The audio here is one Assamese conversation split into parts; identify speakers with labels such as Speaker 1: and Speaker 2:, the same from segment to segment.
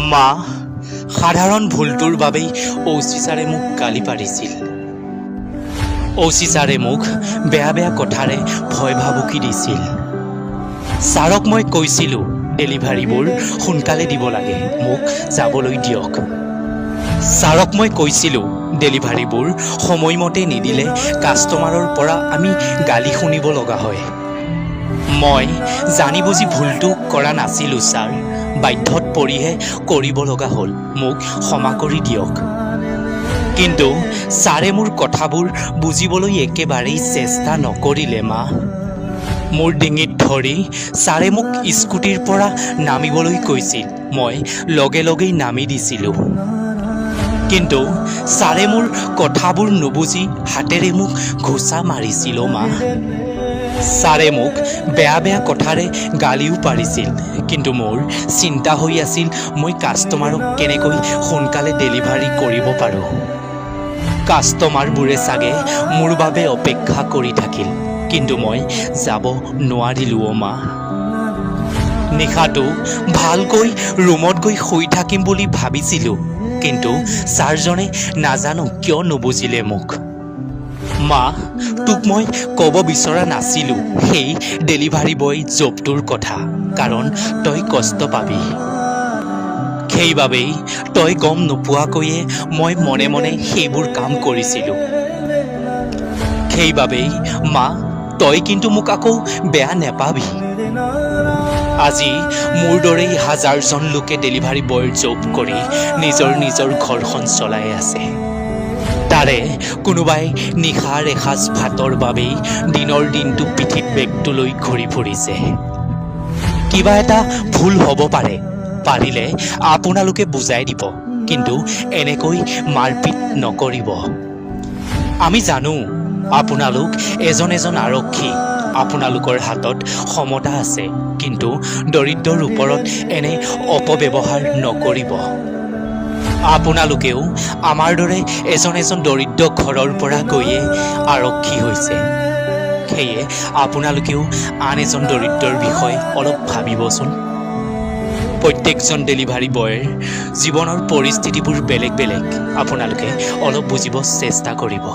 Speaker 1: মা সাধাৰণ ভুলটোৰ বাবেই ঔচি ছাৰে মোক গালি পাৰিছিল। ঔচি ছাৰে মোক বেয়া বেয়া কথাৰে ভয় ভাবুকি দিছিল। ছাৰক মই কৈছিলোঁ ডেলিভাৰীবোৰ সোনকালে দিব লাগে, মোক যাবলৈ দিয়ক। ছাৰক মই কৈছিলোঁ ডেলিভাৰীবোৰ সময়মতে নিদিলে কাষ্টমাৰৰ পৰা আমি গালি শুনিব লগা হয়। মই জানি বুজি ভুলটো কৰা নাছিলোঁ ছাৰ, বাধ্যত পৰিহে কৰিব লগা হ'ল, মোক ক্ষমা কৰি দিয়ক। কিন্তু ছাৰে মোৰ কথাবোৰ বুজিবলৈ একেবাৰেই চেষ্টা নকৰিলে। মা, মোৰ ডিঙিত ধৰি ছাৰে মোক স্কুটিৰ পৰা নামিবলৈ কৈছিল। মই লগে লগেই নামি দিছিলোঁ। কিন্তু ছাৰে মোৰ কথাবোৰ নুবুজি হাতেৰে মোক ঘোচা মাৰিছিল। মা, ছাৰে মোক বেয়া বেয়া কথাৰে গালিও পাৰিছিল। কিন্তু মোৰ চিন্তা হৈ আছিল মই কাষ্টমাৰক কেনেকৈ সোনকালে ডেলিভাৰী কৰিব পাৰোঁ। কাষ্টমাৰবোৰে চাগে মোৰ বাবে অপেক্ষা কৰি থাকিল, কিন্তু মই যাব নোৱাৰিলোঁ। মা, নিশাটো ভালকৈ ৰুমত গৈ শুই থাকিম বুলি ভাবিছিলোঁ, কিন্তু ছাৰজনে নাজানো কিয় নুবুজিলে মোক। মা, তোক মই ক'ব বিচৰা নাছিলোঁ সেই ডেলিভাৰী বয় জবটোৰ কথা, কাৰণ তই কষ্ট পাবি। সেইবাবেই তই গম নোপোৱাকৈয়ে মই মনে মনে সেইবোৰ কাম কৰিছিলোঁ। সেইবাবেই মা, তই কিন্তু মোক আকৌ বেয়া নেপাবি। আজি মোৰ দৰেই হাজাৰজন লোকে ডেলিভাৰী বয়ৰ জব কৰি নিজৰ ঘৰখন চলাই আছে। তাৰে কোনোবাই নিশাৰ এসাঁজ ভাতৰ বাবেই দিনৰ দিনটো পিঠিত বেগটো লৈ ঘূৰি ফুৰিছে। কিবা এটা ভুল হ'ব পাৰে, পাৰিলে আপোনালোকে বুজাই দিব, কিন্তু এনেকৈ মাৰপিট নকৰিব। আমি জানো আপোনালোক এজন আৰক্ষী, আপোনালোকৰ হাতত ক্ষমতা আছে, কিন্তু দৰিদ্ৰৰ ওপৰত এনে অপব্যৱহাৰ নকৰিব। আপোনালোকেও আমাৰ দৰে এজন দৰিদ্ৰ ঘৰৰ পৰা গৈয়ে আৰক্ষী হৈছে। সেয়ে আপোনালোকেও আন এজন দৰিদ্ৰৰ বিষয়ে অলপ ভাবিবচোন। প্ৰত্যেকজন ডেলিভাৰী বয়ৰ জীৱনৰ পৰিস্থিতিবোৰ বেলেগ বেলেগ, আপোনালোকে অলপ বুজিব চেষ্টা কৰিব।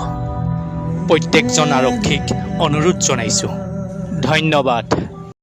Speaker 1: প্ৰত্যেকজন আৰক্ষীক অনুৰোধ জনাইছোঁ। ধন্যবাদ।